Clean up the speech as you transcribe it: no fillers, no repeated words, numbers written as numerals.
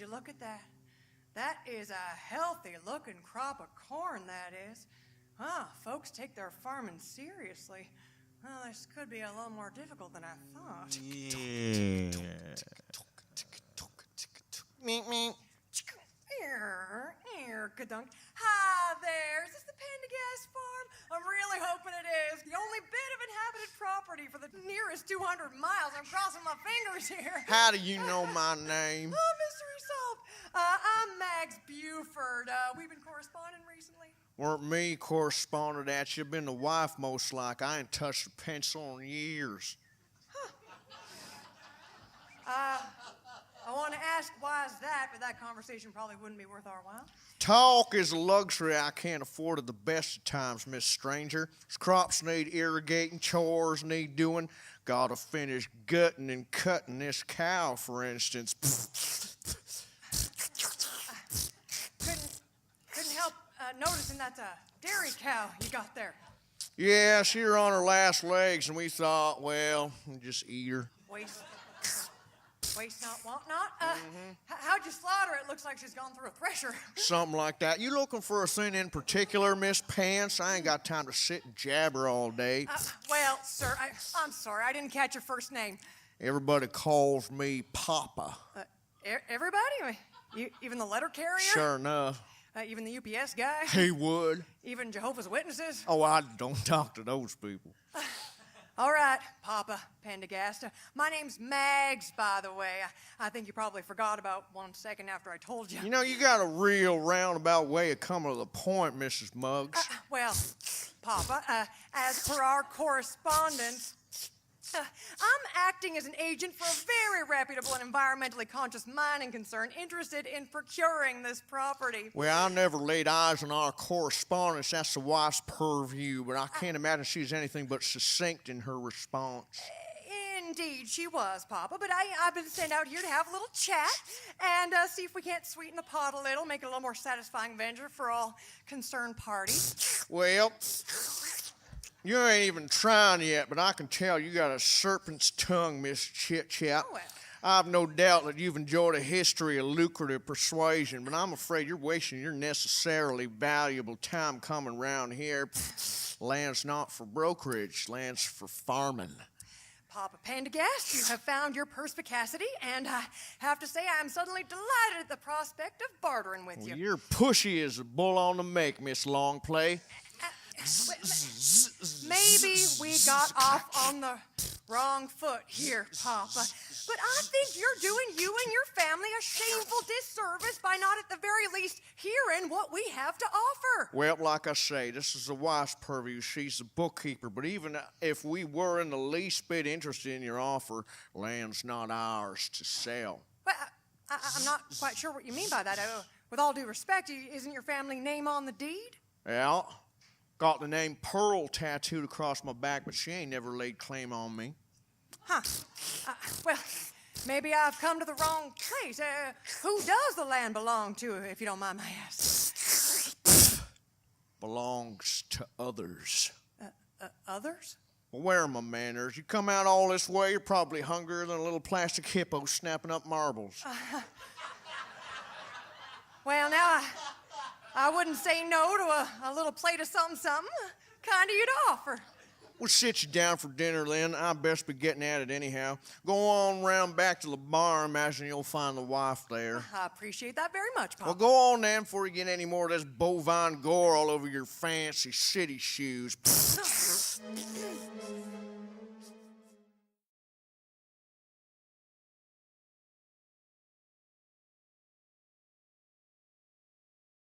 you look at that? That is a healthy-looking crop of corn, that is. Folks take their farming seriously. Well, this could be a little more difficult than I thought. Yeah. Meep, meep. Ka-dunk. Hi there. Is this the Pendergast farm? I'm really hoping it is. The only bit of inhabited property for the nearest 200 miles. I'm crossing my fingers here. How do you know my name? Oh, mystery solved. I'm Max Buford. We've been corresponding recently. Weren't me corresponded at you. Been the wife most like. I ain't touched a pencil in years. I want to ask why is that, but that conversation probably wouldn't be worth our while. Talk is a luxury I can't afford at the best of times, Miss Stranger. Crops need irrigating, chores need doing. Gotta finish gutting and cutting this cow, for instance. Couldn't help noticing that's a dairy cow you got there. Yeah, she were on her last legs, and we thought, well, just eat her. Waste not, want not. How'd you slaughter it? Looks like she's gone through a thresher. Something like that. You looking for a thing in particular, Miss Pants? I ain't got time to sit and jabber all day. Well, sir, I'm sorry. I didn't catch your first name. Everybody calls me Papa. Everybody? Even the letter carrier? Sure enough. Even the UPS guy? He would. Even Jehovah's Witnesses? Oh, I don't talk to those people. All right, Papa Pendergast. My name's Mags, by the way. I think you probably forgot about 1 second after I told you. You know, you got a real roundabout way of coming to the point, Mrs. Muggs. Well, Papa, as per our correspondence, I'm acting as an agent for a very reputable and environmentally conscious mining concern interested in procuring this property. Well, I never laid eyes on our correspondence. That's the wife's purview, but I can't imagine she's anything but succinct in her response. Indeed, she was, Papa, but I've been sent out here to have a little chat and see if we can't sweeten the pot a little, make it a little more satisfying venture for all concerned parties. Well, you ain't even trying yet, but I can tell you got a serpent's tongue, Miss Chit-Chat. Oh, well. I've no doubt that you've enjoyed a history of lucrative persuasion, but I'm afraid you're wasting your necessarily valuable time coming round here. Land's not for brokerage, land's for farming. Papa Pendergast, you have found your perspicacity, and I have to say I'm suddenly delighted at the prospect of bartering with you. You're pushy as a bull on the make, Miss Longplay. Maybe we got off on the wrong foot here, Papa. But I think you're doing you and your family a shameful disservice by not at the very least hearing what we have to offer. Well, like I say, this is the wife's purview. She's the bookkeeper. But even if we were in the least bit interested in your offer, land's not ours to sell. Well, I'm not quite sure what you mean by that. With all due respect, isn't your family name on the deed? Yeah. Got the name Pearl tattooed across my back, but she ain't never laid claim on me. Huh. Well, maybe I've come to the wrong place. Who does the land belong to, if you don't mind my asking? Belongs to others. Others? Well, where are my manners? You come out all this way, you're probably hungrier than a little plastic hippo snapping up marbles. Well, now, I wouldn't say no to a little plate of something. Kind of you to offer. We'll sit you down for dinner then. I best be getting at it anyhow. Go on round back to the bar. Imagine you'll find the wife there. I appreciate that very much, Papa. Well, go on then before you get any more of this bovine gore all over your fancy city shoes.